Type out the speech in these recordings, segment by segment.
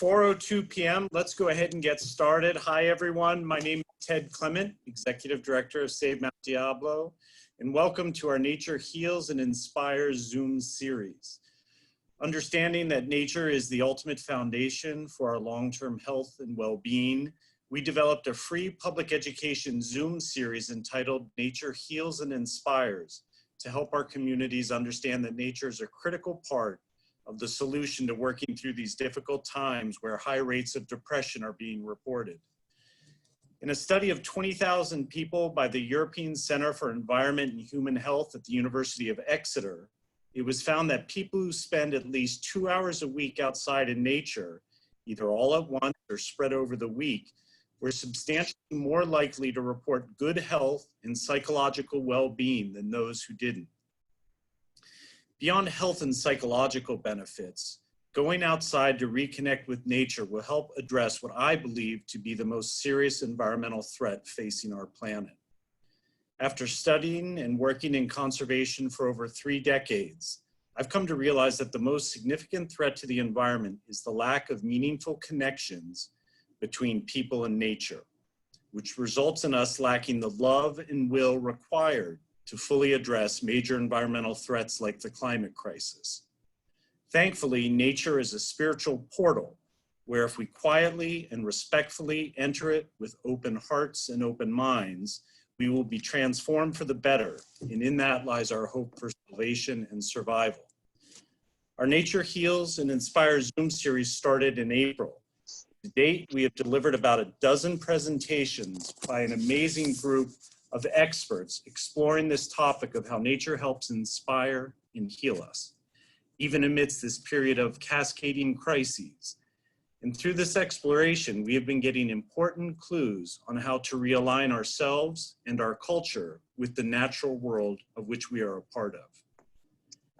4:02 p.m. Let's go ahead and get started. Hi, everyone. My name is Ted Clement, Executive Director of Save Mount Diablo, and welcome to our Nature Heals and Inspires Zoom series. Understanding that nature is the ultimate foundation for our long-term health and well-being, we developed a free public education Zoom series entitled Nature Heals and Inspires to help our communities understand that nature is a critical part of the solution to working through these difficult times where high rates of depression are being reported. In a study of 20,000 people by the European Center for Environment and Human Health at the University of Exeter, it was found that people who spend at least 2 hours a week outside in nature, either all at once or spread over the week, were substantially more likely to report good health and psychological well-being than those who didn't. Beyond health and psychological benefits, going outside to reconnect with nature will help address what I believe to be the most serious environmental threat facing our planet. After studying and working in conservation for over 3 decades, I've come to realize that the most significant threat to the environment is the lack of meaningful connections between people and nature, which results in us lacking the love and will required to fully address major environmental threats like the climate crisis. Thankfully, nature is a spiritual portal where if we quietly and respectfully enter it with open hearts and open minds, we will be transformed for the better, and in that lies our hope for salvation and survival. Our Nature Heals and Inspires Zoom series started in April. To date, we have delivered about a dozen presentations by an amazing group of experts exploring this topic of how nature helps inspire and heal us, even amidst this period of cascading crises. And through this exploration, we have been getting important clues on how to realign ourselves and our culture with the natural world of which we are a part of.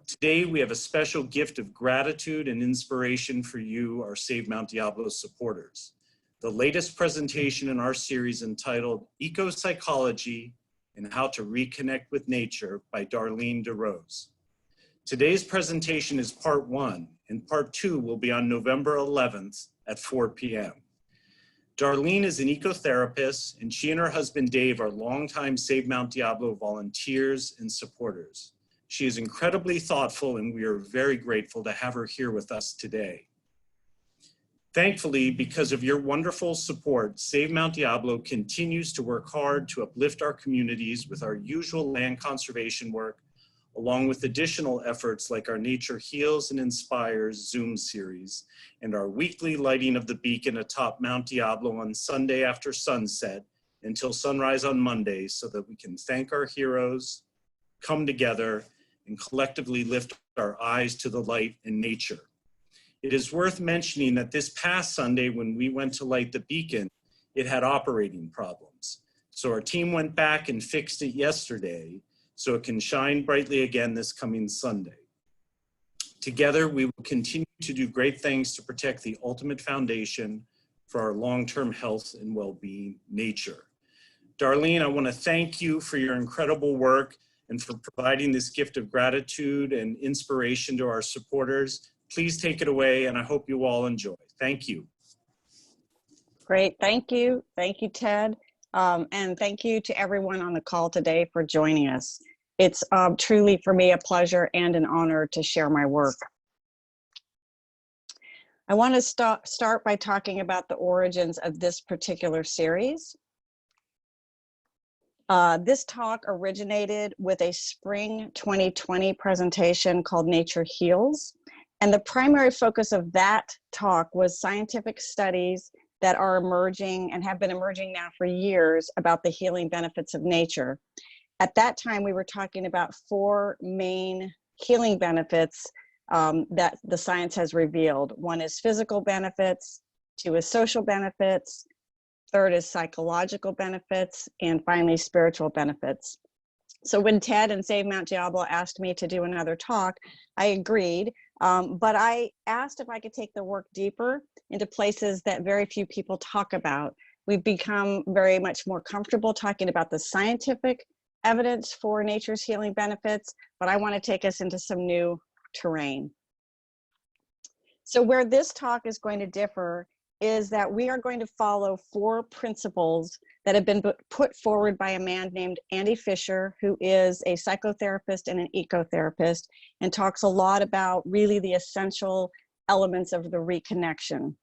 Today, we have a special gift of gratitude and inspiration for you, our Save Mount Diablo supporters. The latest presentation in our series entitled Ecopsychology and How to Reconnect with Nature by Darlene Derose. Today's presentation is part 1, and part 2 will be on November 11th at 4 p.m. Darlene is an ecotherapist, and she and her husband Dave are longtime Save Mount Diablo volunteers and supporters. She is incredibly thoughtful, and we are very grateful to have her here with us today. Thankfully, because of your wonderful support, Save Mount Diablo continues to work hard to uplift our communities with our usual land conservation work, along with additional efforts like our Nature Heals and Inspires Zoom series and our weekly lighting of the beacon atop Mount Diablo on Sunday after sunset until sunrise on Monday so that we can thank our heroes, come together, and collectively lift our eyes to the light in nature. It is worth mentioning that this past Sunday when we went to light the beacon, it had operating problems. So our team went back and fixed it yesterday so it can shine brightly again this coming Sunday. Together, we will continue to do great things to protect the ultimate foundation for our long-term health and well-being, nature. Darlene, I want to thank you for your incredible work and for providing this gift of gratitude and inspiration to our supporters. Please take it away, and I hope you all enjoy. Thank you. Great, thank you. Thank you, Ted. And thank you to everyone on the call today for joining us. It's truly for me a pleasure and an honor to share my work. I want to start by talking about the origins of this particular series. This talk originated with a spring 2020 presentation called Nature Heals. And the primary focus of that talk was scientific studies that are emerging and have been emerging now for years about the healing benefits of nature. At that time, we were talking about 4 main healing benefits that the science has revealed. 1 is physical benefits, 2 is social benefits, 3rd is psychological benefits, and finally, spiritual benefits. So when Ted and Save Mount Diablo asked me to do another talk, I agreed. But I asked if I could take the work deeper into places that very few people talk about. We've become very much more comfortable talking about the scientific evidence for nature's healing benefits, but I want to take us into some new terrain. So where this talk is going to differ is that we are going to follow 4 principles that have been put forward by a man named Andy Fisher, who is a psychotherapist and an ecotherapist, and talks a lot about really the essential elements of the reconnection.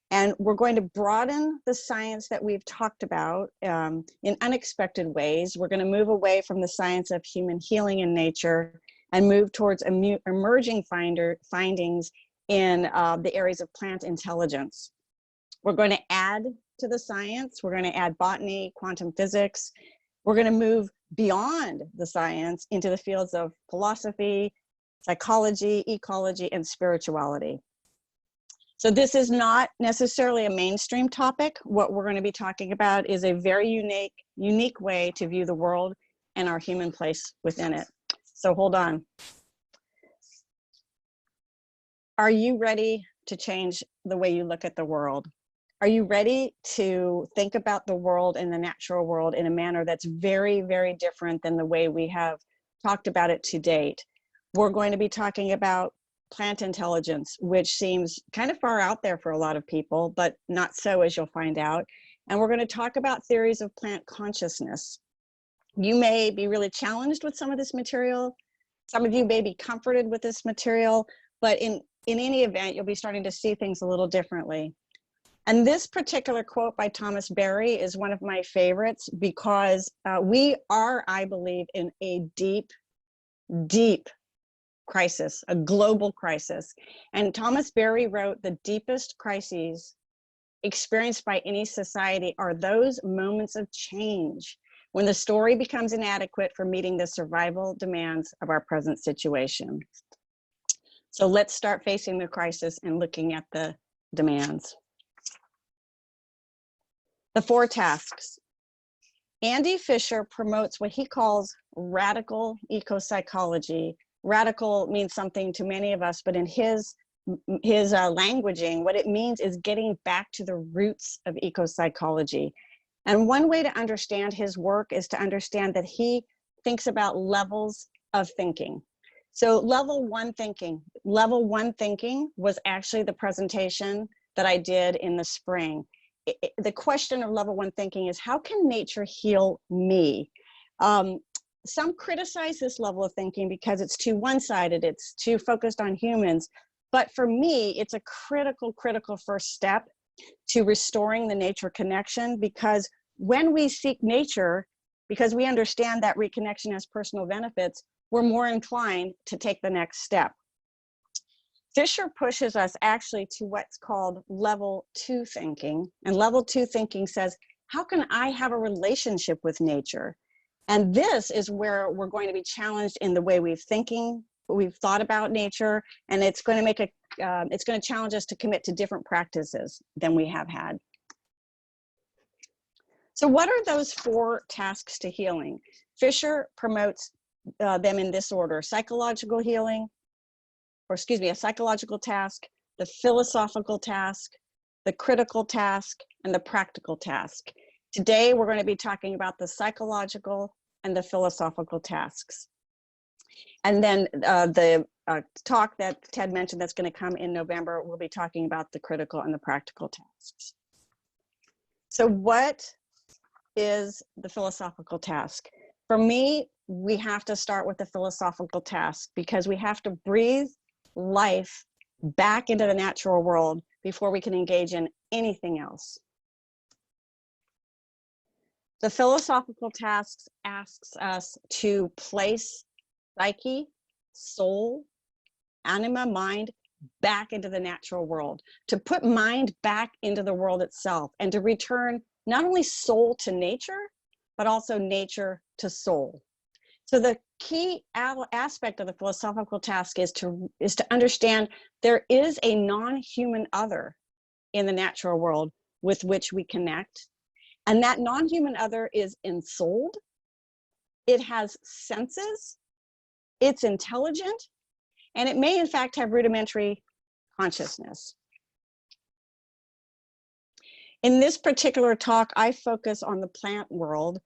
And we're going to broaden the science that we've talked about in unexpected ways. We're going to move away from the science of human healing in nature and move towards emerging findings in the areas of plant intelligence. We're going to add to the science. We're going to add botany, quantum physics. We're going to move beyond the science into the fields of philosophy, psychology, ecology, and spirituality. So this is not necessarily a mainstream topic. What we're going to be talking about is a very unique way to view the world and our human place within it. So hold on. Are you ready to change the way you look at the world? Are you ready to think about the world and the natural world in a manner that's very, very different than the way we have talked about it to date? We're going to be talking about plant intelligence, which seems kind of far out there for a lot of people, but not so, as you'll find out. And we're going to talk about theories of plant consciousness. You may be really challenged with some of this material. Some of you may be comforted with this material, but in any event, you'll be starting to see things a little differently. And this particular quote by Thomas Berry is one of my favorites because we are, I believe, in a deep, deep crisis, a global crisis. And Thomas Berry wrote, "The deepest crises experienced by any society are those moments of change when the story becomes inadequate for meeting the survival demands of our present situation." So let's start facing the crisis and looking at the demands. The 4 tasks. Andy Fisher promotes what he calls radical ecopsychology. Radical means something to many of us, but in his languaging, what it means is getting back to the roots of ecopsychology. And one way to understand his work is to understand that he thinks about levels of thinking. So level 1 thinking was actually the presentation that I did in the spring. The question of level 1 thinking is, how can nature heal me? Some criticize this level of thinking because it's too one-sided, it's too focused on humans. But for me, it's a critical first step to restoring the nature connection, because when we seek nature, because we understand that reconnection has personal benefits, we're more inclined to take the next step. Fisher pushes us actually to what's called level 2 thinking. And level 2 thinking says, how can I have a relationship with nature? And this is where we're going to be challenged in the way we've thought about nature, and it's going to challenge us to commit to different practices than we have had. So what are those 4 tasks to healing? Fisher promotes them in this order: psychological healing, a psychological task, the philosophical task, the critical task, and the practical task. Today, we're going to be talking about the psychological and the philosophical tasks. And then the talk that Ted mentioned that's going to come in November, we'll be talking about the critical and the practical tasks. So what is the philosophical task? For me, we have to start with the philosophical task because we have to breathe life back into the natural world before we can engage in anything else. The philosophical task asks us to place psyche, soul, anima, mind back into the natural world, to put mind back into the world itself, and to return not only soul to nature, but also nature to soul. So the key aspect of the philosophical task is to understand there is a non-human other in the natural world with which we connect. And that non-human other is ensouled. It has senses. It's intelligent. And it may, in fact, have rudimentary consciousness. In this particular talk, I focus on the plant world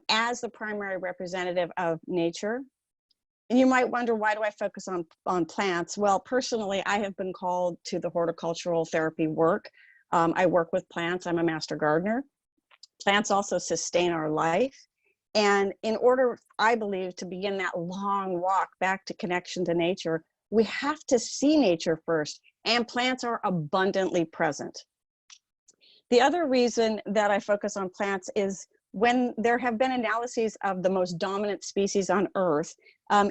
as the primary representative of nature. And you might wonder, why do I focus on plants? Well, personally, I have been called to the horticultural therapy work. I work with plants. I'm a master gardener. Plants also sustain our life. And in order, I believe, to begin that long walk back to connection to nature, we have to see nature first, and plants are abundantly present. The other reason that I focus on plants is when there have been analyses of the most dominant species on Earth,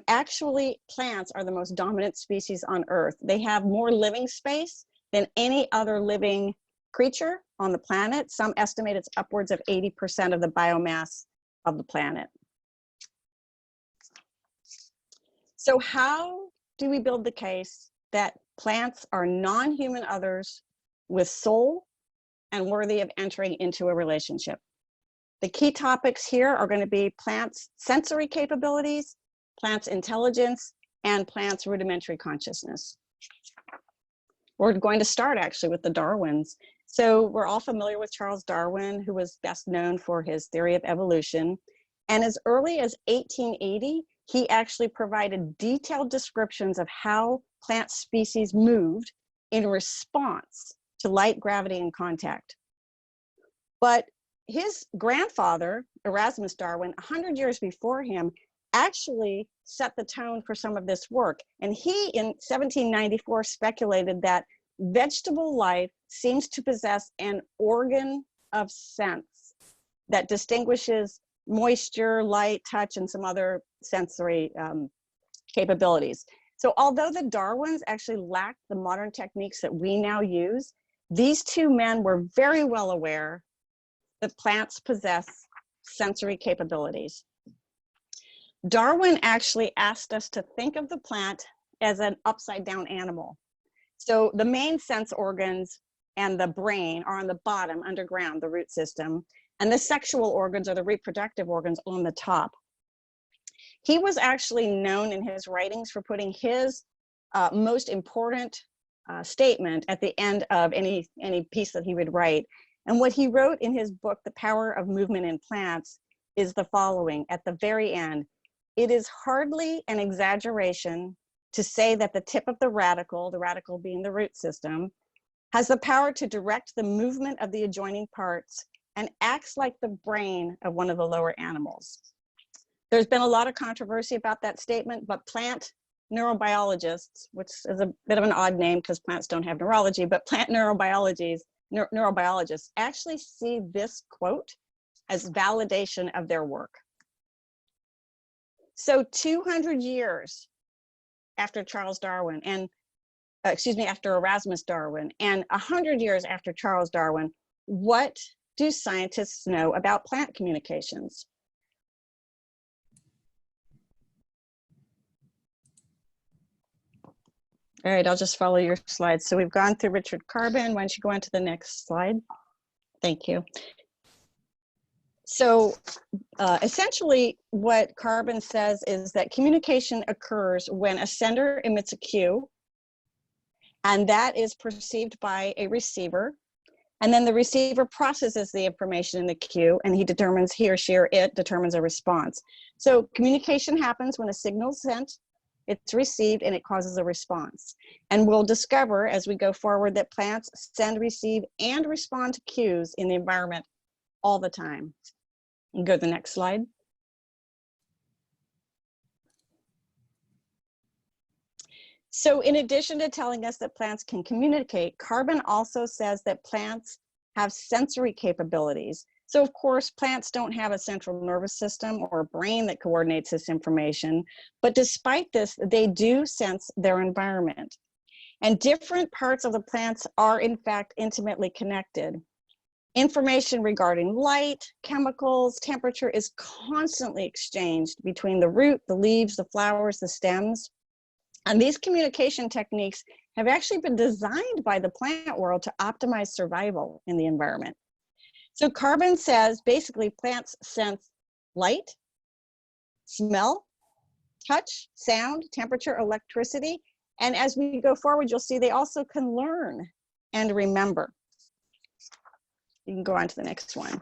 actually plants are the most dominant species on Earth. They have more living space than any other living creature on the planet. Some estimate it's upwards of 80% of the biomass of the planet. So how do we build the case that plants are non-human others with soul and worthy of entering into a relationship? The key topics here are going to be plants' sensory capabilities, plants' intelligence, and plants' rudimentary consciousness. We're going to start actually with the Darwins. So we're all familiar with Charles Darwin, who was best known for his theory of evolution. And as early as 1880, he actually provided detailed descriptions of how plant species moved in response to light, gravity, and contact. But his grandfather, Erasmus Darwin, 100 years before him, actually set the tone for some of this work. And he, in 1794, speculated that vegetable life seems to possess an organ of sense that distinguishes moisture, light, touch, and some other sensory capabilities. So although the Darwins actually lacked the modern techniques that we now use, these two men were very well aware that plants possess sensory capabilities. Darwin actually asked us to think of the plant as an upside down animal. So the main sense organs and the brain are on the bottom, underground, the root system, and the sexual organs or the reproductive organs on the top. He was actually known in his writings for putting his most important statement at the end of any piece that he would write. And what he wrote in his book, The Power of Movement in Plants, is the following at the very end: "It is hardly an exaggeration to say that the tip of the radicle being the root system, has the power to direct the movement of the adjoining parts and acts like the brain of one of the lower animals." There's been a lot of controversy about that statement, but plant neurobiologists, which is a bit of an odd name because plants don't have neurology, but plant neurobiologists actually see this quote as validation of their work. So 200 years after Charles Darwin and, after Erasmus Darwin, and 100 years after Charles Darwin, what do scientists know about plant communications? All right, I'll just follow your slides. So we've gone through Richard Carbon. Why don't you go on to the next slide? Thank you. So essentially what Carbon says is that communication occurs when a sender emits a cue, and that is perceived by a receiver. And then the receiver processes the information in the cue, and he or she or it determines a response. So communication happens when a signal is sent, it's received, and it causes a response. And we'll discover as we go forward that plants send, receive, and respond to cues in the environment all the time. You go to the next slide. So in addition to telling us that plants can communicate, Carbon also says that plants have sensory capabilities. So of course, plants don't have a central nervous system or a brain that coordinates this information, but despite this, they do sense their environment. And different parts of the plants are in fact intimately connected. Information regarding light, chemicals, temperature is constantly exchanged between the root, the leaves, the flowers, the stems. And these communication techniques have actually been designed by the plant world to optimize survival in the environment. So Carbon says basically plants sense light, smell, touch, sound, temperature, electricity. And as we go forward, you'll see they also can learn and remember. You can go on to the next one.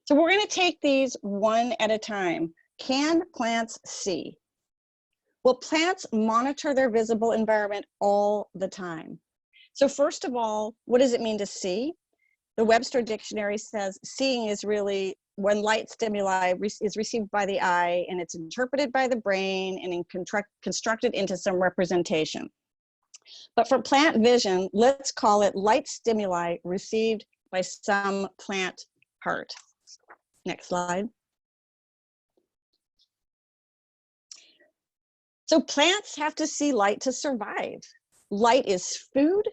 So we're going to take these one at a time. Can plants see? Well, plants monitor their visible environment all the time. So first of all, what does it mean to see? The Webster Dictionary says seeing is really when light stimuli is received by the eye and it's interpreted by the brain and constructed into some representation. But for plant vision, let's call it light stimuli received by some plant part. Next slide. So plants have to see light to survive. Light is food,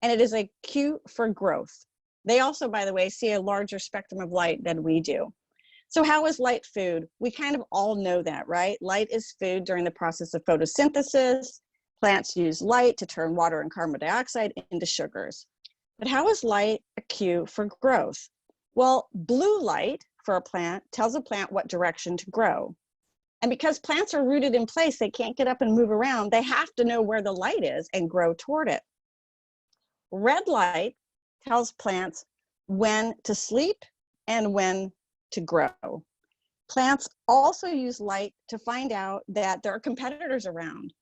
and it is a cue for growth. They also, by the way, see a larger spectrum of light than we do. So how is light food? We kind of all know that, right? Light is food during the process of photosynthesis. Plants use light to turn water and carbon dioxide into sugars. But how is light a cue for growth? Well, blue light for a plant tells a plant what direction to grow. And because plants are rooted in place, they can't get up and move around. They have to know where the light is and grow toward it. Red light tells plants when to sleep and when to grow. Plants also use light to find out that there are competitors around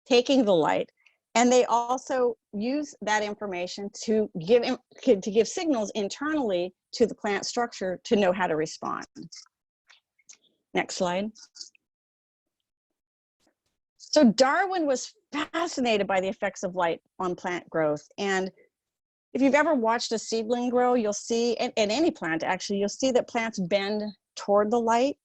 taking the light, and they also use that information to give signals internally to the plant structure to know how to respond. Next slide. So Darwin was fascinated by the effects of light on plant growth. And if you've ever watched a seedling grow, you'll see, and any plant actually, you'll see that plants bend toward the light.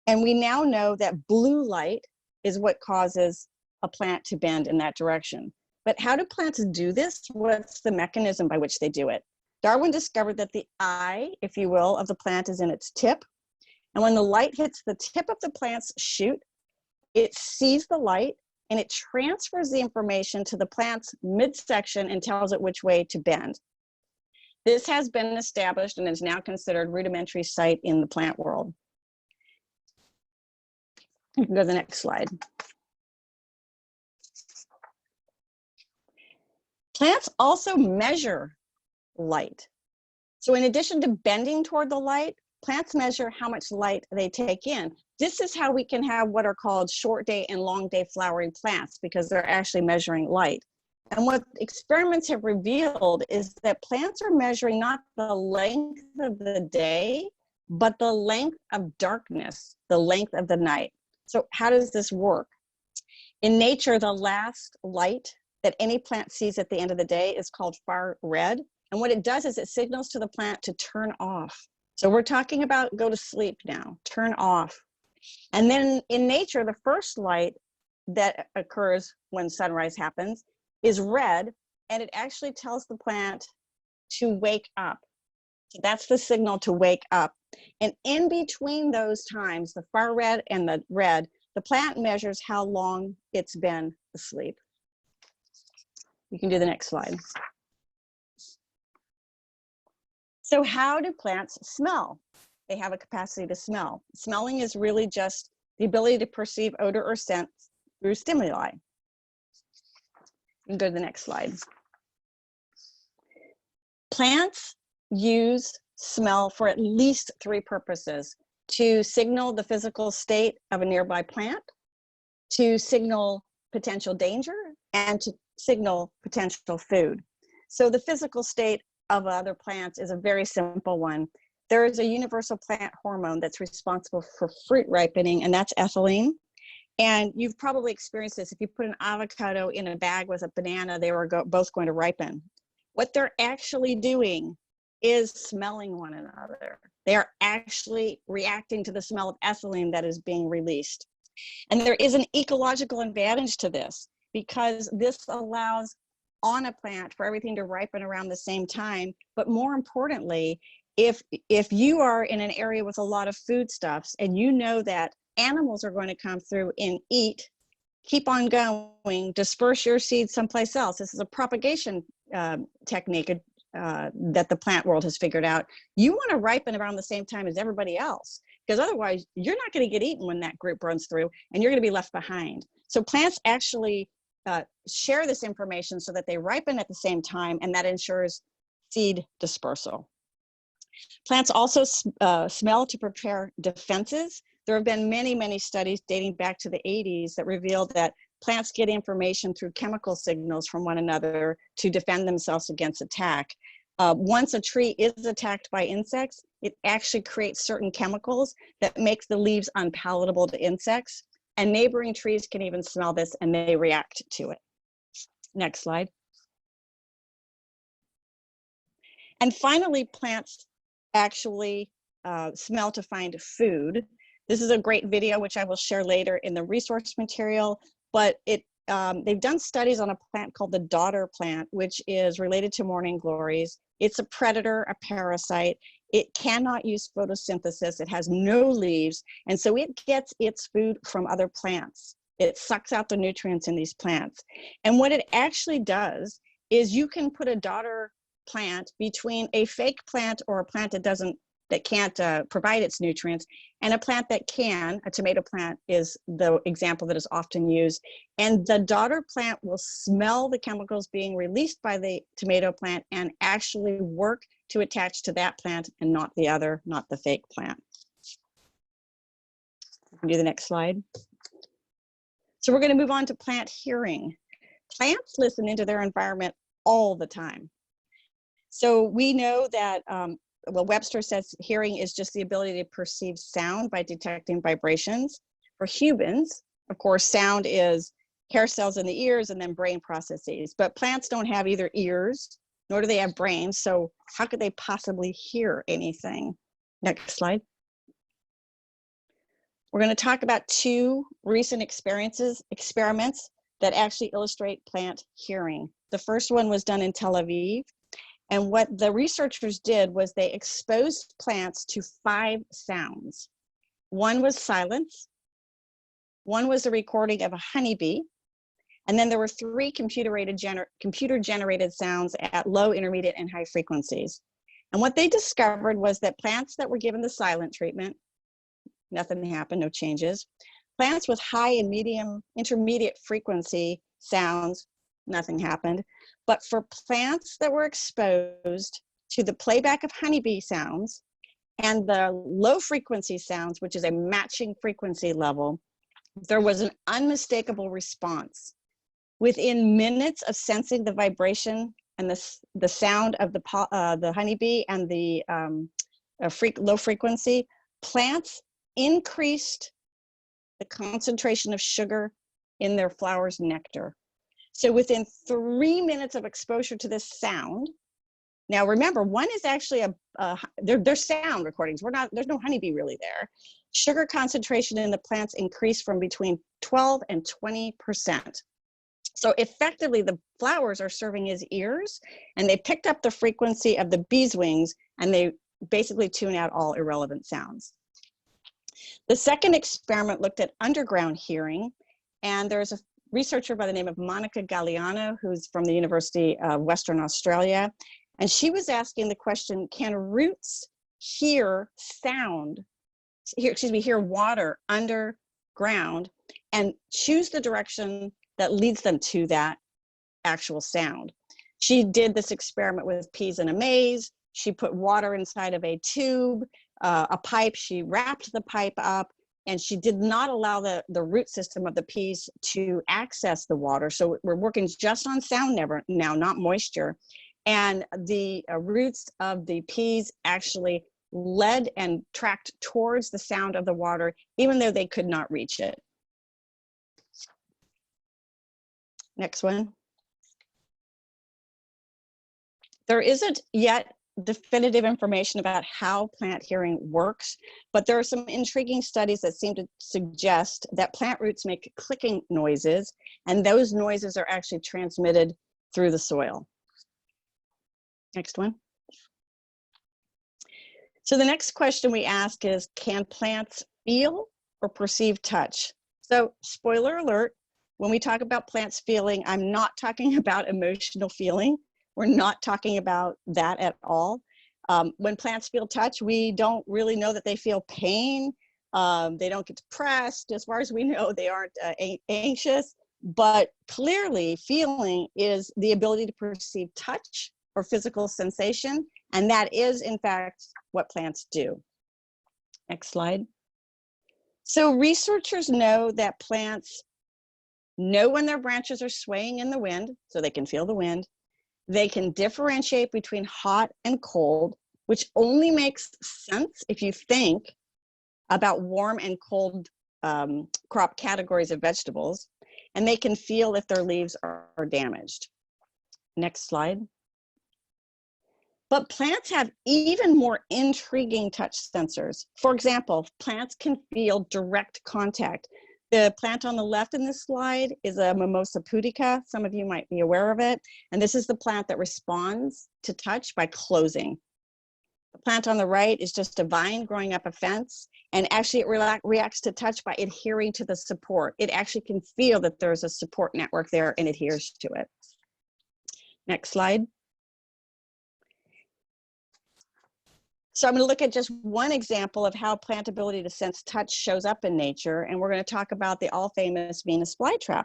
And we now know that blue light is what causes a plant to bend in that direction. But how do plants do this? What's the mechanism by which they do it? Darwin discovered that the eye, if you will, of the plant is in its tip. And when the light hits the tip of the plant's shoot, it sees the light and it transfers the information to the plant's midsection and tells it which way to bend. This has been established and is now considered rudimentary sight in the plant world. You can go to the next slide. Plants also measure light. So in addition to bending toward the light, plants measure how much light they take in. This is how we can have what are called short day and long day flowering plants, because they're actually measuring light. And what experiments have revealed is that plants are measuring not the length of the day, but the length of darkness, the length of the night. So how does this work? In nature, the last light that any plant sees at the end of the day is called far red. And what it does is it signals to the plant to turn off. So we're talking about go to sleep now, turn off. And then in nature, the first light that occurs when sunrise happens is red, and it actually tells the plant to wake up. So that's the signal to wake up. And in between those times, the far red and the red, the plant measures how long it's been asleep. You can do the next slide. So how do plants smell? They have a capacity to smell. Smelling is really just the ability to perceive odor or scent through stimuli. You can go to the next slide. Plants use smell for at least 3 purposes: to signal the physical state of a nearby plant, to signal potential danger, and to signal potential food. So the physical state of other plants is a very simple one. There is a universal plant hormone that's responsible for fruit ripening, and that's ethylene. And you've probably experienced this. If you put an avocado in a bag with a banana, they were both going to ripen. What they're actually doing is smelling one another. They are actually reacting to the smell of ethylene that is being released. And there is an ecological advantage to this, because this allows on a plant for everything to ripen around the same time. But more importantly, if you are in an area with a lot of foodstuffs and you know that animals are going to come through and eat, keep on going, disperse your seeds someplace else. This is a propagation technique that the plant world has figured out. You want to ripen around the same time as everybody else, because otherwise you're not going to get eaten when that group runs through and you're going to be left behind. So plants actually share this information so that they ripen at the same time, and that ensures seed dispersal. Plants also smell to prepare defenses. there have been many, many studies dating back to the 80s that revealed that plants get information through chemical signals from one another to defend themselves against attack. Once a tree is attacked by insects, it actually creates certain chemicals that make the leaves unpalatable to insects, and neighboring trees can even smell this and they react to it. Next slide. And finally, plants actually smell to find food. This is a great video, which I will share later in the resource material, but they've done studies on a plant called the daughter plant, which is related to morning glories. It's a predator, a parasite. It cannot use photosynthesis. It has no leaves, and so it gets its food from other plants. It sucks out the nutrients in these plants. And what it actually does is you can put a daughter plant between a fake plant or a plant that can't provide its nutrients, and a plant that can. A tomato plant is the example that is often used. And the daughter plant will smell the chemicals being released by the tomato plant and actually work to attach to that plant and not the other, not the fake plant. You can do the next slide. So we're going to move on to plant hearing. Plants listen into their environment all the time. So we know that well, Webster says hearing is just the ability to perceive sound by detecting vibrations. For humans, of course, sound is hair cells in the ears and then brain processes. But plants don't have either ears, nor do they have brains. So how could they possibly hear anything? Next slide. We're going to talk about two recent experiments that actually illustrate plant hearing. The first one was done in Tel Aviv. And what the researchers did was they exposed plants to 5 sounds. One was silence, one was a recording of a honeybee, and then there were 3 computer-generated sounds at low, intermediate, and high frequencies. And what they discovered was that plants that were given the silent treatment, nothing happened, no changes. Plants with high and medium, intermediate frequency sounds, nothing happened. But for plants that were exposed to the playback of honeybee sounds and the low frequency sounds, which is a matching frequency level, there was an unmistakable response. Within minutes of sensing the vibration and the sound of the honeybee and the low frequency, plants increased the concentration of sugar in their flowers' nectar. So within 3 minutes of exposure to this sound, now remember, one is actually they're sound recordings. There's no honeybee really there. Sugar concentration in the plants increased from between 12 and 20%. So effectively, the flowers are serving as ears, and they picked up the frequency of the bees' wings, and they basically tune out all irrelevant sounds. The second experiment looked at underground hearing, and there's a researcher by the name of Monica Galliano, who's from the University of Western Australia. And she was asking the question, can roots hear water underground and choose the direction that leads them to that actual sound? She did this experiment with peas in a maze. She put water inside of a tube, a pipe. She wrapped the pipe up, and she did not allow the root system of the peas to access the water. So we're working just on sound now, not moisture. And the roots of the peas actually led and tracked towards the sound of the water, even though they could not reach it. Next one. There isn't yet definitive information about how plant hearing works, but there are some intriguing studies that seem to suggest that plant roots make clicking noises, and those noises are actually transmitted through the soil. Next one. So the next question we ask is, can plants feel or perceive touch? So spoiler alert, when we talk about plants feeling, I'm not talking about emotional feeling. We're not talking about that at all. When plants feel touch, we don't really know that they feel pain. They don't get depressed. As far as we know, they aren't anxious. But clearly, feeling is the ability to perceive touch or physical sensation. And that is, in fact, what plants do. Next slide. So researchers know that plants know when their branches are swaying in the wind, so they can feel the wind. They can differentiate between hot and cold, which only makes sense if you think about warm and cold crop categories of vegetables. And they can feel if their leaves are damaged. Next slide. But plants have even more intriguing touch sensors. For example, plants can feel direct contact. The plant on the left in this slide is a Mimosa pudica. Some of you might be aware of it. And this is the plant that responds to touch by closing. The plant on the right is just a vine growing up a fence. And actually it reacts to touch by adhering to the support. It actually can feel that there's a support network there and adheres to it. Next slide. So I'm going to look at just one example of how plant ability to sense touch shows up in nature, and we're going to talk about the all-famous Venus flytrap.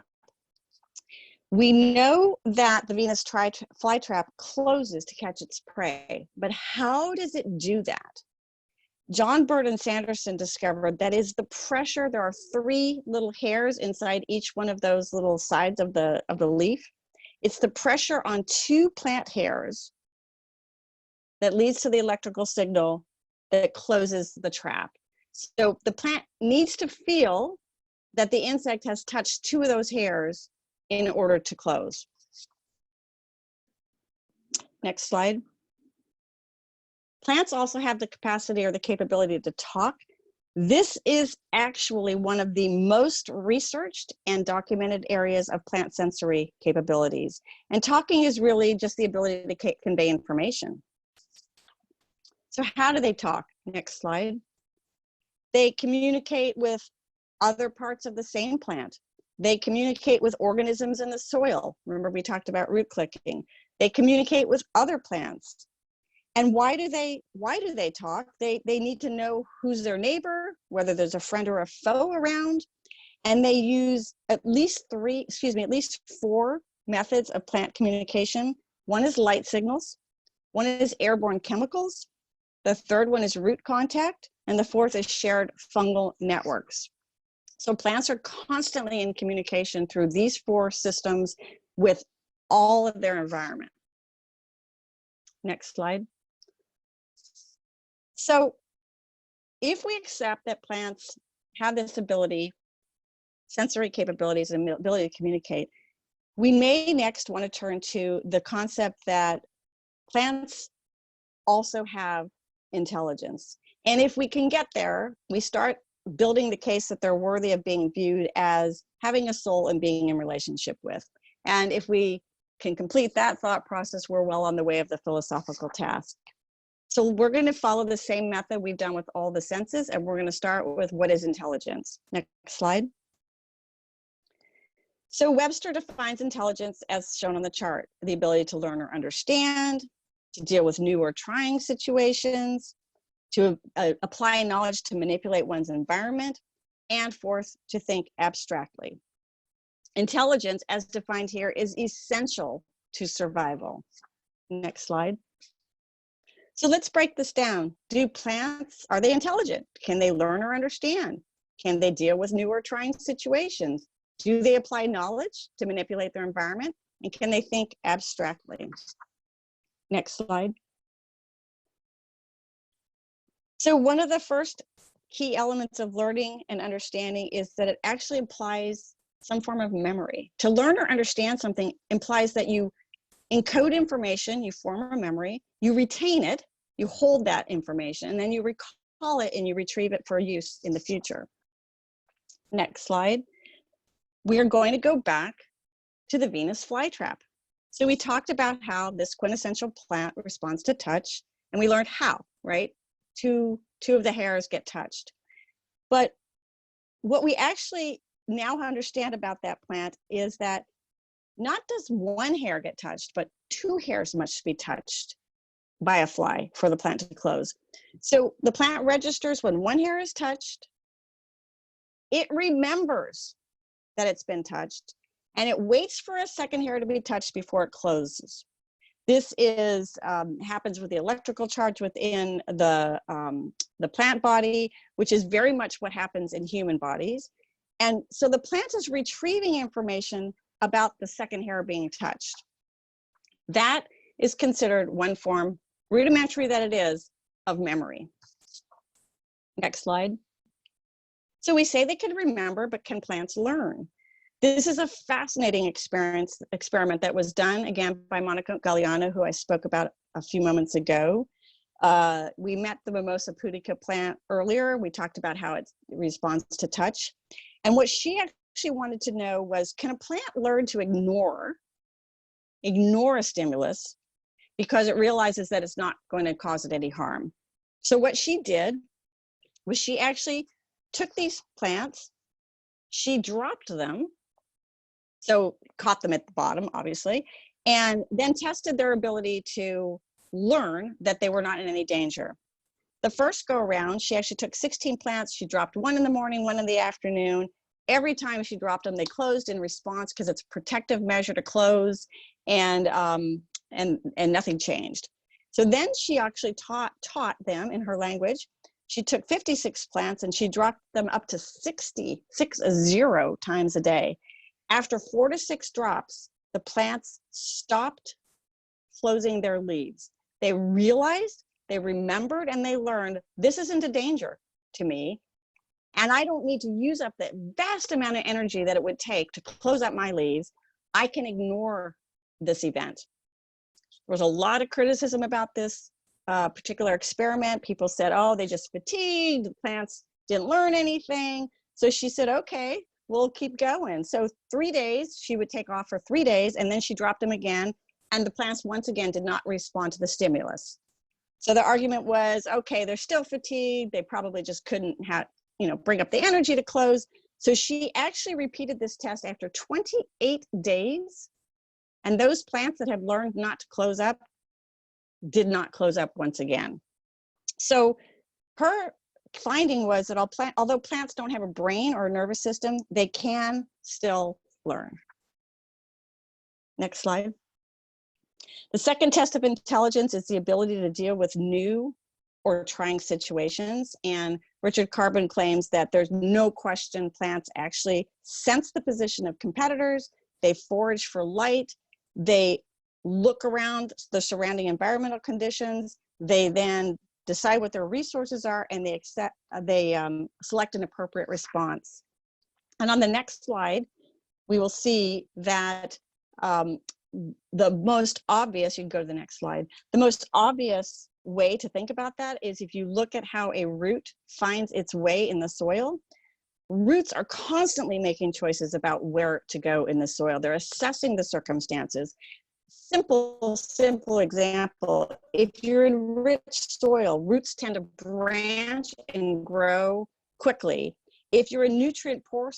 We know that the Venus flytrap closes to catch its prey, but how does it do that? John Burton Sanderson discovered that is the pressure. There are 3 little hairs inside each one of those little sides of the leaf. It's the pressure on 2 plant hairs that leads to the electrical signal that closes the trap. So the plant needs to feel that the insect has touched 2 of those hairs in order to close. Next slide. Plants also have the capacity or the capability to talk. This is actually one of the most researched and documented areas of plant sensory capabilities. And talking is really just the ability to convey information. So how do they talk? Next slide. They communicate with other parts of the same plant. They communicate with organisms in the soil. Remember, we talked about root clicking. They communicate with other plants. And why do they talk? They need to know who's their neighbor, whether there's a friend or a foe around. And they use at least 4 methods of plant communication. One is light signals. One is airborne chemicals. The third one is root contact, and the fourth is shared fungal networks. So plants are constantly in communication through these 4 systems with all of their environment. Next slide. So if we accept that plants have this ability, sensory capabilities and ability to communicate, we may next want to turn to the concept that plants also have intelligence. And if we can get there, we start building the case that they're worthy of being viewed as having a soul and being in relationship with. And if we can complete that thought process, we're well on the way of the philosophical task. So we're going to follow the same method we've done with all the senses, and we're going to start with what is intelligence. Next slide. So Webster defines intelligence as shown on the chart: the ability to learn or understand, to deal with new or trying situations, to apply knowledge to manipulate one's environment, and fourth, to think abstractly. Intelligence, as defined here, is essential to survival. Next slide. So let's break this down. Do plants, are they intelligent? Can they learn or understand? Can they deal with new or trying situations? Do they apply knowledge to manipulate their environment? And can they think abstractly? Next slide. So one of the first key elements of learning and understanding is that it actually implies some form of memory. To learn or understand something implies that you encode information, you form a memory, you retain it, you hold that information, and then you recall it and you retrieve it for use in the future. Next slide. We are going to go back to the Venus flytrap. So we talked about how this quintessential plant responds to touch, and we learned how, right? Two of the hairs get touched. But what we actually now understand about that plant is that not does one hair get touched, but 2 hairs must be touched by a fly for the plant to close. So the plant registers when 1 hair is touched, it remembers that it's been touched, and it waits for a second hair to be touched before it closes. This is happens with the electrical charge within the plant body, which is very much what happens in human bodies. And so the plant is retrieving information about the second hair being touched. That is considered one form, rudimentary that it is, of memory. Next slide. So we say they can remember, but can plants learn? This is a fascinating experiment that was done, again, by Monica Galliano, who I spoke about a few moments ago. We met the Mimosa pudica plant earlier. We talked about how it responds to touch. And what she actually wanted to know was, can a plant learn to ignore a stimulus because it realizes that it's not going to cause it any harm? So what she did was she actually took these plants, she dropped them, so caught them at the bottom, obviously, and then tested their ability to learn that they were not in any danger. The first go around, she actually took 16 plants. She dropped one in the morning, one in the afternoon. Every time she dropped them, they closed in response because it's a protective measure to close, and nothing changed. So then she actually taught them in her language. She took 56 plants and she dropped them up to 60 times a day. After 4 to 6 drops, the plants stopped closing their leaves. They realized, they remembered, and they learned, this isn't a danger to me, and I don't need to use up that vast amount of energy that it would take to close up my leaves. I can ignore this event. There was a lot of criticism about this particular experiment. People said, oh, they just fatigued, the plants didn't learn anything. So she said, okay, we'll keep going. So 3 days, she would take off for 3 days, and then she dropped them again, and the plants once again did not respond to the stimulus. So the argument was, okay, they're still fatigued, they probably just couldn't bring up the energy to close. So she actually repeated this test after 28 days, and those plants that had learned not to close up did not close up once again. So her finding was that although plants don't have a brain or a nervous system, they can still learn. Next slide. The second test of intelligence is the ability to deal with new or trying situations. And Richard Carbon claims that there's no question plants actually sense the position of competitors, they forage for light, they look around the surrounding environmental conditions, they then decide what their resources are, and they select an appropriate response. And on the next slide, we will see that the most obvious, you can go to the next slide, the most obvious way to think about that is if you look at how a root finds its way in the soil. Roots are constantly making choices about where to go in the soil. They're assessing the circumstances. Simple example, if you're in rich soil, roots tend to branch and grow quickly. If you're in nutrient poor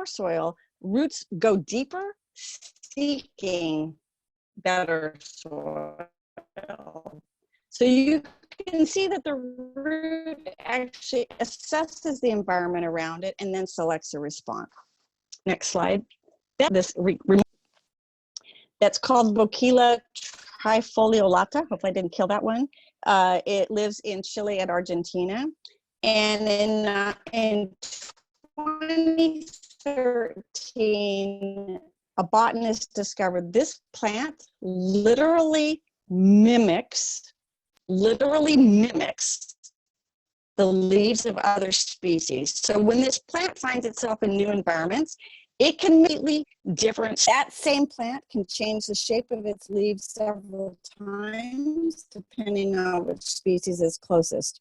soil, roots go deeper, seeking better soil. So you can see that the root actually assesses the environment around it and then selects a response. Next slide. That's called Bocchilla trifoliolata. Hopefully I didn't kill that one. It lives in Chile and Argentina. And in 2013, a botanist discovered this plant literally mimics the leaves of other species. So when this plant finds itself in new environments, it can completely different. That same plant can change the shape of its leaves several times, depending on which species is closest.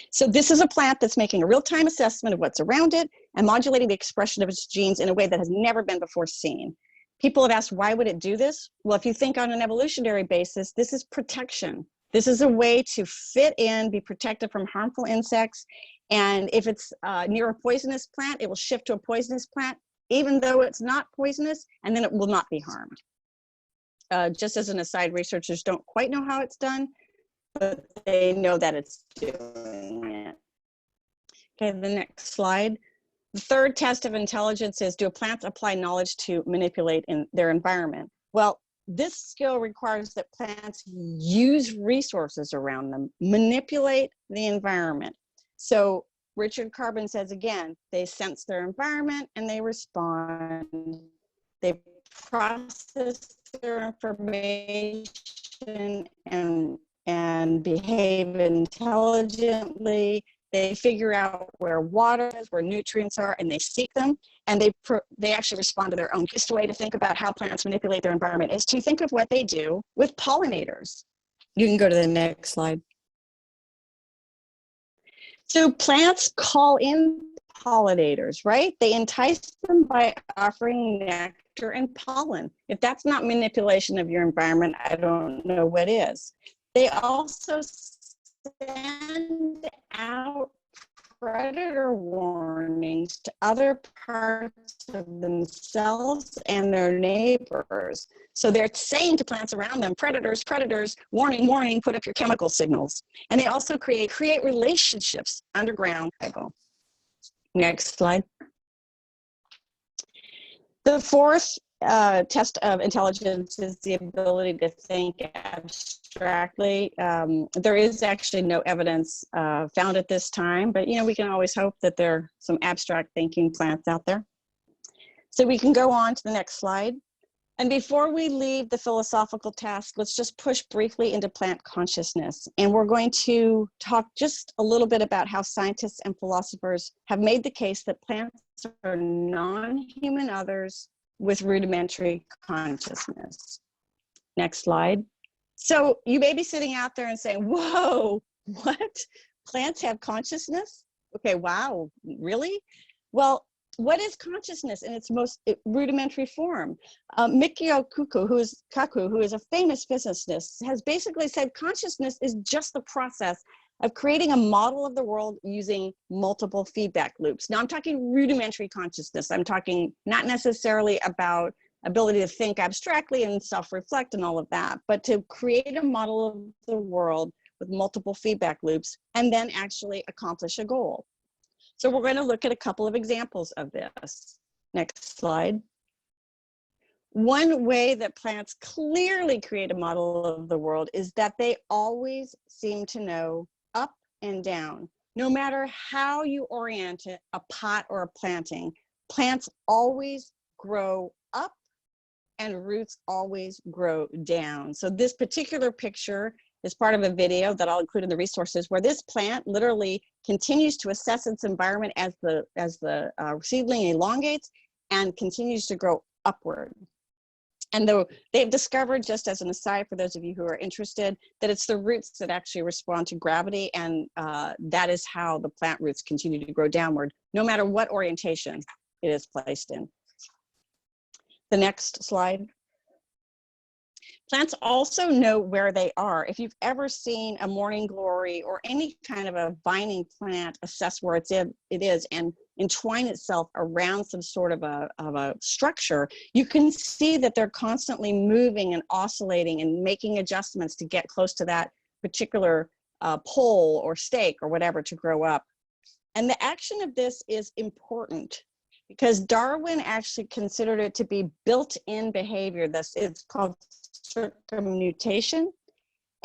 So this is a plant that's making a real-time assessment of what's around it and modulating the expression of its genes in a way that has never been before seen. People have asked, why would it do this? Well, if you think on an evolutionary basis, this is protection. This is a way to fit in, be protected from harmful insects. And if it's near a poisonous plant, it will shift to a poisonous plant, even though it's not poisonous, and then it will not be harmed. Just as an aside, researchers don't quite know how it's done, but they know that it's doing it. Okay, the next slide. The third test of intelligence is, do plants apply knowledge to manipulate in their environment? Well, this skill requires that plants use resources around them, manipulate the environment. So Richard Carbon says again, they sense their environment and they respond. They process their information and behave intelligently. They figure out where water is, where nutrients are, and they seek them. And they actually respond to their own. Just a way to think about how plants manipulate their environment is to think of what they do with pollinators. You can go to the next slide. So plants call in pollinators, right? They entice them by offering nectar and pollen. If that's not manipulation of your environment, I don't know what is. They also send out predator warnings to other parts of themselves and their neighbors. So they're saying to plants around them, predators, predators, warning, warning, put up your chemical signals. And they also create relationships underground. Next slide. The fourth test of intelligence is the ability to think abstractly. There is actually no evidence found at this time, but we can always hope that there are some abstract thinking plants out there. So we can go on to the next slide. And before we leave the philosophical task, let's just push briefly into plant consciousness. And we're going to talk just a little bit about how scientists and philosophers have made the case that plants are non-human others with rudimentary consciousness. Next slide. So you may be sitting out there and saying, whoa, what? Plants have consciousness? Okay, wow, really? Well, what is consciousness in its most rudimentary form? Mikio Kaku, who is a famous physicist, has basically said consciousness is just the process of creating a model of the world using multiple feedback loops. Now I'm talking rudimentary consciousness. I'm talking not necessarily about ability to think abstractly and self-reflect and all of that, but to create a model of the world with multiple feedback loops and then actually accomplish a goal. So we're going to look at a couple of examples of this. Next slide. One way that plants clearly create a model of the world is that they always seem to know up and down. No matter how you orient it, a pot or a planting, plants always grow up and roots always grow down. So this particular picture is part of a video that I'll include in the resources where this plant literally continues to assess its environment as the seedling elongates and continues to grow upward. And though they've discovered, just as an aside for those of you who are interested, that it's the roots that actually respond to gravity, and that is how the plant roots continue to grow downward, no matter what orientation it is placed in. The next slide. Plants also know where they are. If you've ever seen a morning glory or any kind of a vining plant assess where it is and entwine itself around some sort of a structure, you can see that they're constantly moving and oscillating and making adjustments to get close to that particular pole or stake or whatever to grow up. And the action of this is important because Darwin actually considered it to be built-in behavior. It's called circumnutation,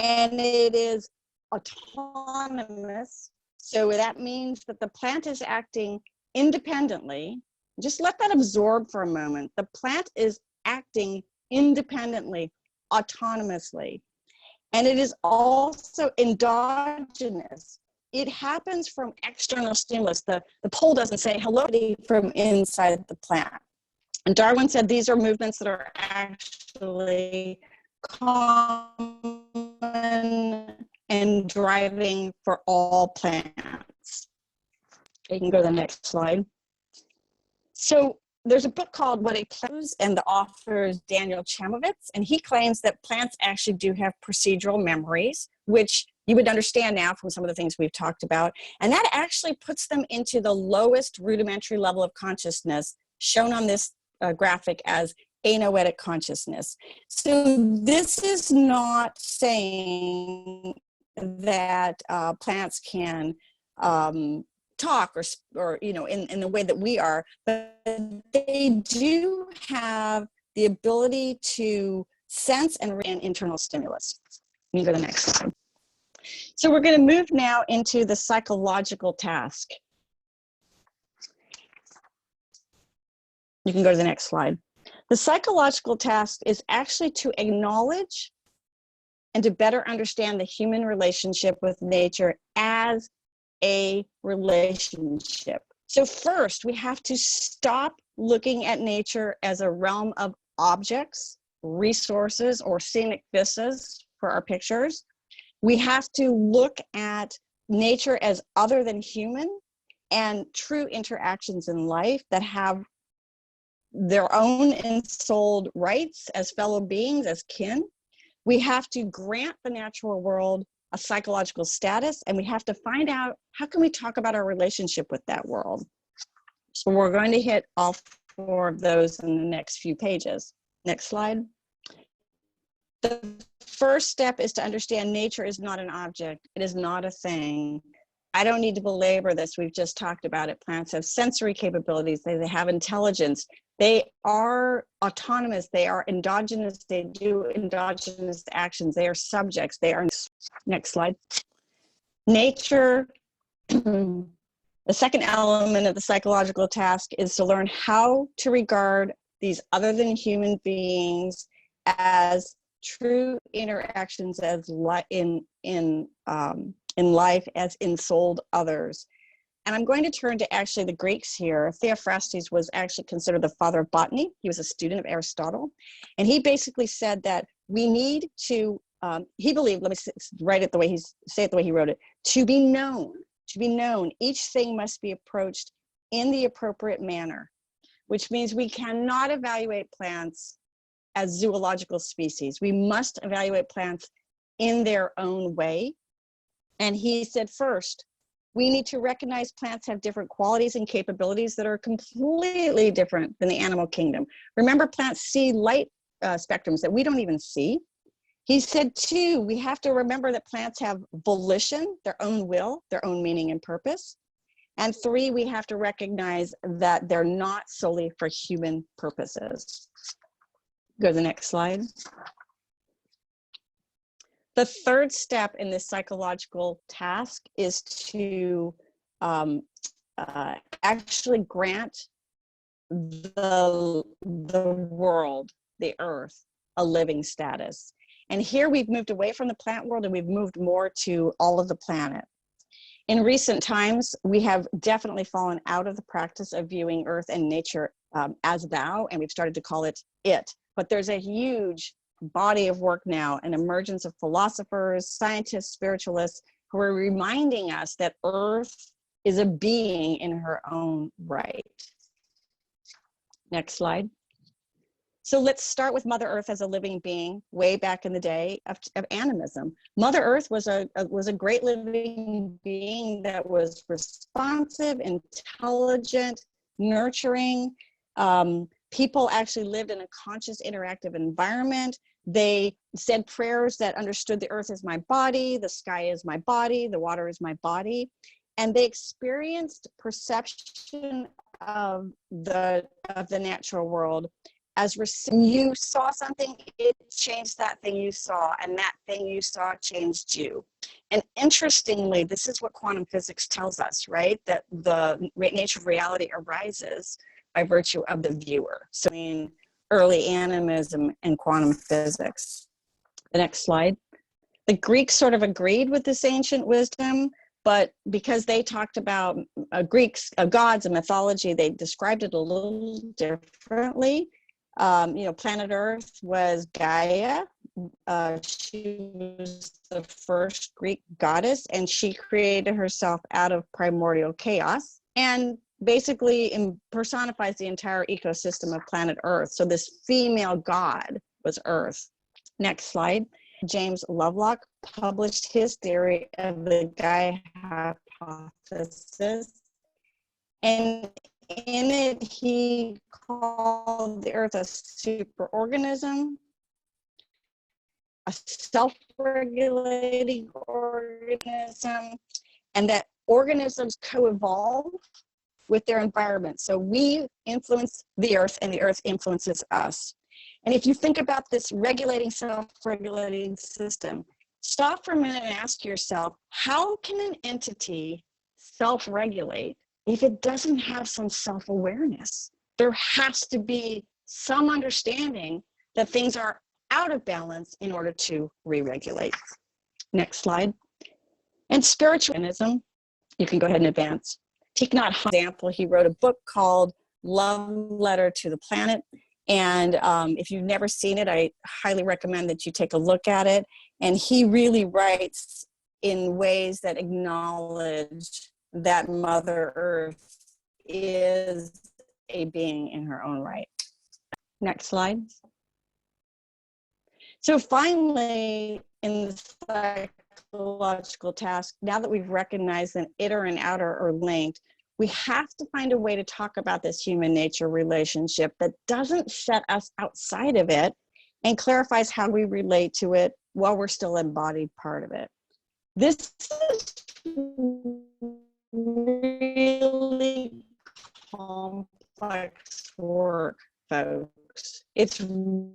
and it is autonomous. So that means that the plant is acting independently. Just let that absorb for a moment. The plant is acting independently, autonomously, and it is also endogenous. It happens from external stimulus. The pole doesn't say hello from inside the plant. And Darwin said these are movements that are actually common and driving for all plants. You can go to the next slide. So there's a book called What a Plant Is, and the author is Daniel Chamovitz, and he claims that plants actually do have procedural memories, which you would understand now from some of the things we've talked about. And that actually puts them into the lowest rudimentary level of consciousness, shown on this graphic as anoetic consciousness. So this is not saying that plants can talk or in the way that we are, but they do have the ability to sense and internal stimulus. You can go to the next slide. So we're going to move now into the psychological task. You can go to the next slide. The psychological task is actually to acknowledge and to better understand the human relationship with nature as a relationship. So first, we have to stop looking at nature as a realm of objects, resources, or scenic vistas for our pictures. We have to look at nature as other than human and true interactions in life that have their own ensouled rights as fellow beings, as kin. We have to grant the natural world a psychological status, and we have to find out how can we talk about our relationship with that world. So we're going to hit all 4 of those in the next few pages. Next slide. The first step is to understand nature is not an object. It is not a thing. I don't need to belabor this. We've just talked about it. Plants have sensory capabilities. They have intelligence. They are autonomous. They are endogenous. They do endogenous actions. They are subjects. They are, next slide. Nature, the second element of the psychological task is to learn how to regard these other than human beings as true interactions as in life as ensouled others. And I'm going to turn to actually the Greeks here. Theophrastus was actually considered the father of botany. He was a student of Aristotle. And he basically said that we need to, he believed, let me write it the way say it the way he wrote it, to be known, each thing must be approached in the appropriate manner, which means we cannot evaluate plants as zoological species. We must evaluate plants in their own way. And he said, first, we need to recognize plants have different qualities and capabilities that are completely different than the animal kingdom. Remember, plants see light spectrums that we don't even see. He said, two, we have to remember that plants have volition, their own will, their own meaning and purpose. And 3, we have to recognize that they're not solely for human purposes. Go to the next slide. The third step in this psychological task is to actually grant the world, the earth, a living status. And here we've moved away from the plant world and we've moved more to all of the planet. In recent times, we have definitely fallen out of the practice of viewing earth and nature as thou, and we've started to call it it. But there's a huge body of work now, an emergence of philosophers, scientists, spiritualists, who are reminding us that Earth is a being in her own right. Next slide. So let's start with Mother Earth as a living being way back in the day of animism. Mother Earth was a great living being that was responsive, intelligent, nurturing. People actually lived in a conscious, interactive environment. They said prayers that understood the earth is my body, the sky is my body, the water is my body. And they experienced perception of the natural world as you saw something, it changed that thing you saw, and that thing you saw changed you. And interestingly, this is what quantum physics tells us, right? That the nature of reality arises by virtue of the viewer. So in early animism and quantum physics. The next slide. The Greeks sort of agreed with this ancient wisdom, but because they talked about Greeks, gods and mythology, they described it a little differently. Planet Earth was Gaia. She was the first Greek goddess, and she created herself out of primordial chaos and basically personifies the entire ecosystem of planet Earth. So this female god was Earth. Next slide. James Lovelock published his theory of the Gaia hypothesis. And in it, he called the Earth a superorganism, a self-regulating organism, and that organisms co-evolve with their environment. So we influence the Earth and the Earth influences us. And if you think about this regulating, self-regulating system, stop for a minute and ask yourself, how can an entity self-regulate if it doesn't have some self-awareness? There has to be some understanding that things are out of balance in order to re-regulate. Next slide. And spiritualism, you can go ahead and advance. Thich Nhat Hanh, for example, he wrote a book called Love Letter to the Planet. And if you've never seen it, I highly recommend that you take a look at it. And he really writes in ways that acknowledge that Mother Earth is a being in her own right. Next slide. So finally, in the psychological task, now that we've recognized that inner and outer are linked, we have to find a way to talk about this human nature relationship that doesn't set us outside of it and clarifies how we relate to it while we're still embodied part of it. This is really complex work, folks. It's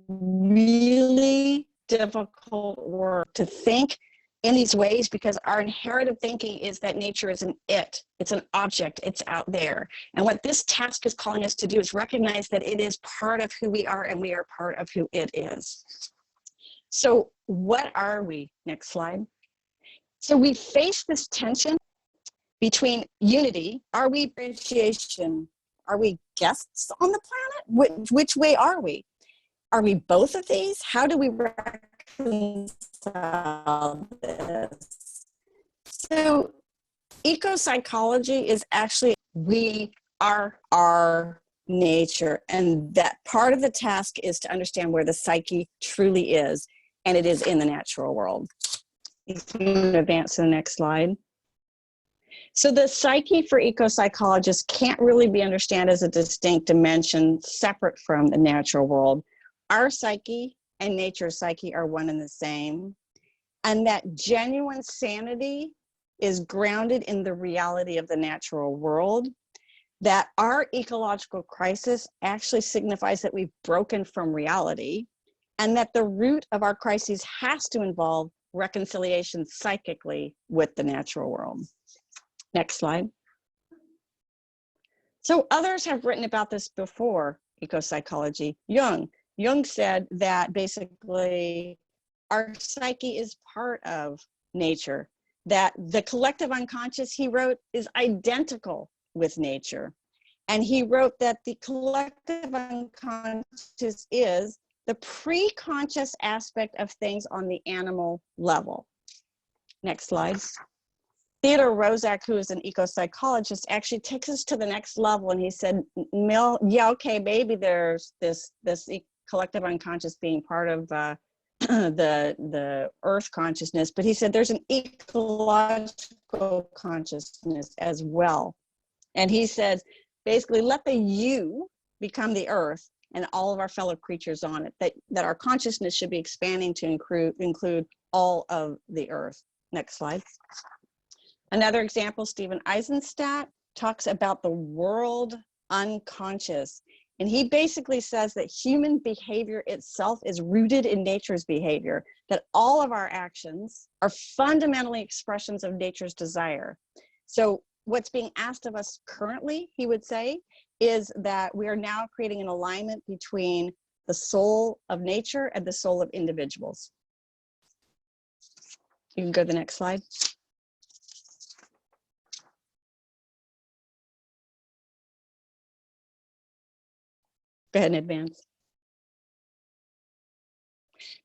really difficult work to think in these ways because our inherited thinking is that nature is an it, it's an object, it's out there. And what this task is calling us to do is recognize that it is part of who we are and we are part of who it is. So what are we? Next slide. So we face this tension between unity. Are we differentiation? Are we guests on the planet? Which way are we? Are we both of these? How do we reconcile this? So ecopsychology is actually, we are our nature. And that part of the task is to understand where the psyche truly is. And it is in the natural world. If you can advance to the next slide. So the psyche for ecopsychologists can't really be understood as a distinct dimension separate from the natural world. Our psyche and nature's psyche are one and the same. And that genuine sanity is grounded in the reality of the natural world. That our ecological crisis actually signifies that we've broken from reality. And that the root of our crises has to involve reconciliation psychically with the natural world. Next slide. So others have written about this before, ecopsychology. Jung said that basically our psyche is part of nature, that the collective unconscious, he wrote, is identical with nature. And he wrote that the collective unconscious is the pre-conscious aspect of things on the animal level. Next slide. Theodore Roszak, who is an ecopsychologist, actually takes us to the next level, and he said, yeah, okay, maybe there's this collective unconscious being part of the earth consciousness, but he said there's an ecological consciousness as well. And he says, basically, let the you become the earth and all of our fellow creatures on it, that our consciousness should be expanding to include all of the earth. Next slide. Another example, Stephen Eisenstadt talks about the world unconscious. And he basically says that human behavior itself is rooted in nature's behavior, that all of our actions are fundamentally expressions of nature's desire. So what's being asked of us currently, he would say, is that we are now creating an alignment between the soul of nature and the soul of individuals. You can go to the next slide. Go ahead and advance.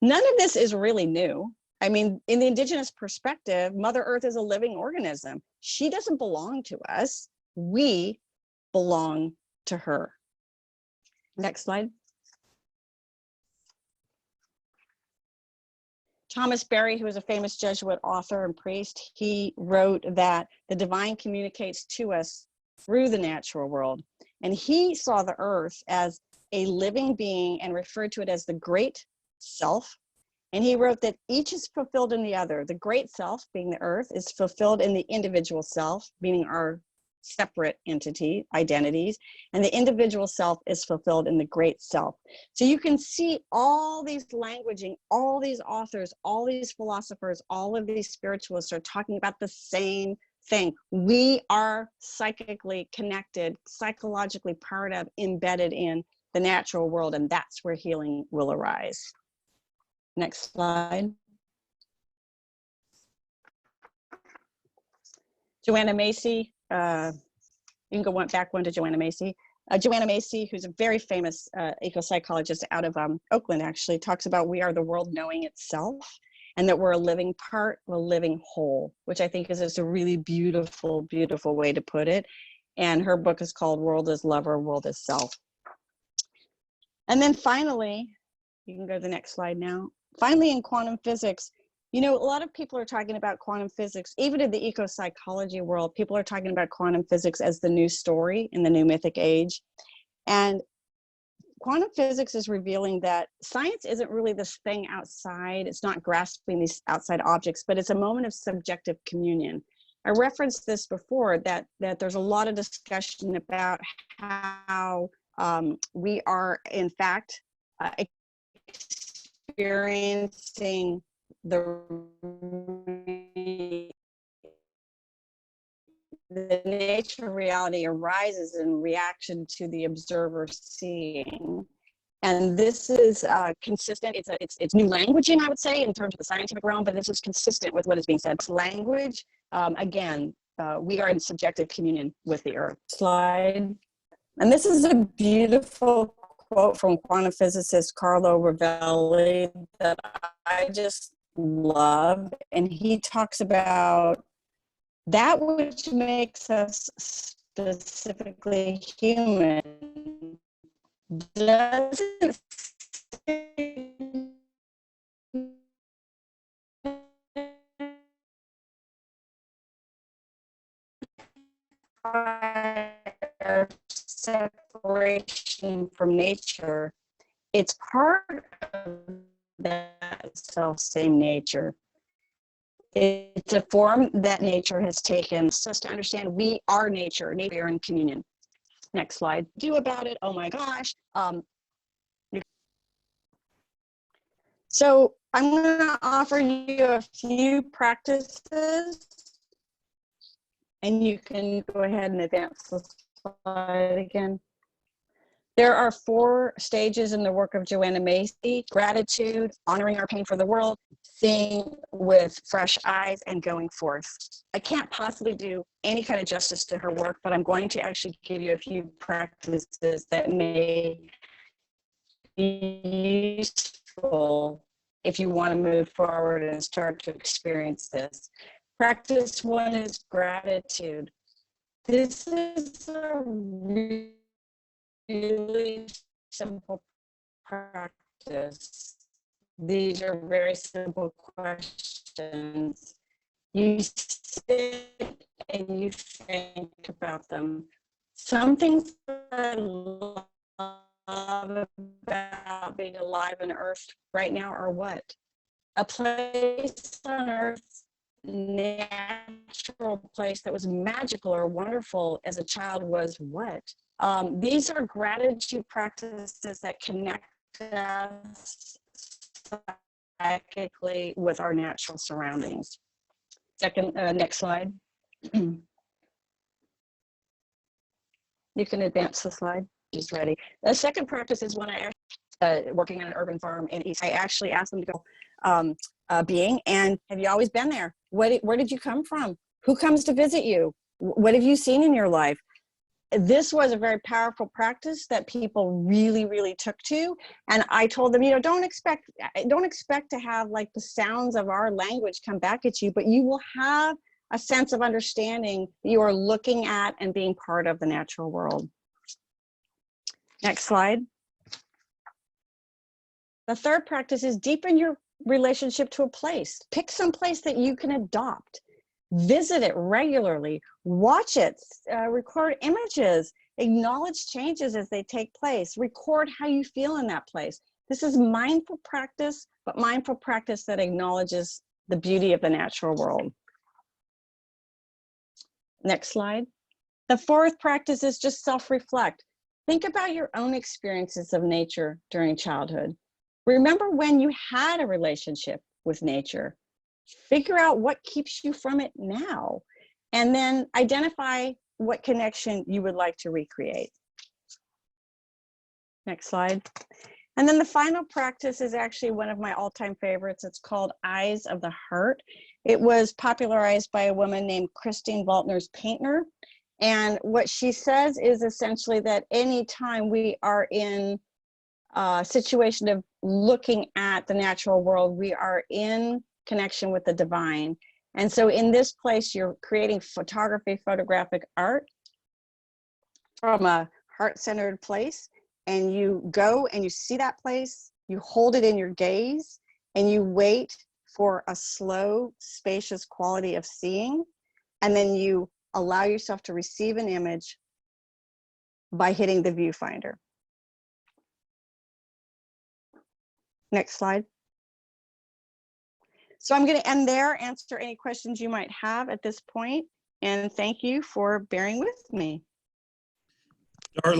None of this is really new. I mean, in the Indigenous perspective, Mother Earth is a living organism. She doesn't belong to us. We belong to her. Next slide. Thomas Berry, who is a famous Jesuit author and priest, he wrote that the divine communicates to us through the natural world. And he saw the earth as a living being and referred to it as the great self. And he wrote that each is fulfilled in the other. The great self, being the earth, is fulfilled in the individual self, meaning our separate identities, and the individual self is fulfilled in the great self. So you can see all these languaging, all these authors, all these philosophers, all of these spiritualists are talking about the same thing. We are psychically connected, psychologically part of, embedded in the natural world, and that's where healing will arise. Next slide. Joanna Macy, you can go back one to Joanna Macy. Joanna Macy, who's a very famous eco-psychologist out of Oakland, actually talks about we are the world knowing itself, and that we're a living part, a living whole, which I think is just a really beautiful, beautiful way to put it. And her book is called World is Lover, World is Self. And then finally, you can go to the next slide now. Finally, in quantum physics, you know, a lot of people are talking about quantum physics, even in the eco-psychology world, people are talking about quantum physics as the new story in the new mythic age. And quantum physics is revealing that science isn't really this thing outside. It's not grasping these outside objects, but it's a moment of subjective communion. I referenced this before, that there's a lot of discussion about how we are, in fact, experiencing the nature of reality arises in reaction to the observer seeing. And this is consistent. It's new languaging, I would say, in terms of the scientific realm, but this is consistent with what is being said. It's language. Again, we are in subjective communion with the earth. Slide. And this is a beautiful quote from quantum physicist Carlo Rovelli that I just love. And he talks about that which makes us specifically human doesn't separation from nature. It's part of that self-same nature. It's a form that nature has taken so as to understand we are nature, we are in communion. Next slide. Do about it, oh my gosh. So I'm gonna offer you a few practices, and you can go ahead and advance the slide again. There are 4 stages in the work of Joanna Macy: gratitude, honoring our pain for the world, seeing with fresh eyes, and going forth. I can't possibly do any kind of justice to her work, but I'm going to actually give you a few practices that may be useful if you want to move forward and start to experience this. Practice 1 is gratitude. This is a really simple practice. These are very simple questions. You sit and you think about them. Some things that I love about being alive on Earth right now are what? A place on Earth, natural place that was magical or wonderful as a child was what? These are gratitude practices that connect us psychically with our natural surroundings. Next slide. You can advance the slide. She's ready. The second practice is when I working on an urban farm in East. I actually asked them to go being, and have you always been there? Where did you come from? Who comes to visit you? What have you seen in your life? This was a very powerful practice that people really, really took to. And I told them, you know, don't expect to have like the sounds of our language come back at you, but you will have a sense of understanding that you are looking at and being part of the natural world. Next slide. The third practice is deepen your relationship to a place. Pick some place that you can adopt. Visit it regularly, watch it, record images, acknowledge changes as they take place, record how you feel in that place. This is mindful practice, but mindful practice that acknowledges the beauty of the natural world. Next slide. The fourth practice is just self-reflect. Think about your own experiences of nature during childhood. Remember when you had a relationship with nature. Figure out what keeps you from it now, and then identify what connection you would like to recreate. Next slide. And then the final practice is actually one of my all-time favorites. It's called Eyes of the Heart. It was popularized by a woman named Christine Walters Paintner. And what she says is essentially that anytime we are in a situation of looking at the natural world, we are in connection with the divine. And so in this place, you're creating photography, photographic art from a heart-centered place. And you go and you see that place, you hold it in your gaze, and you wait for a slow, spacious quality of seeing. And then you allow yourself to receive an image by hitting the viewfinder. Next slide. So I'm going to end there, answer any questions you might have at this point, and thank you for bearing with me. Darlene,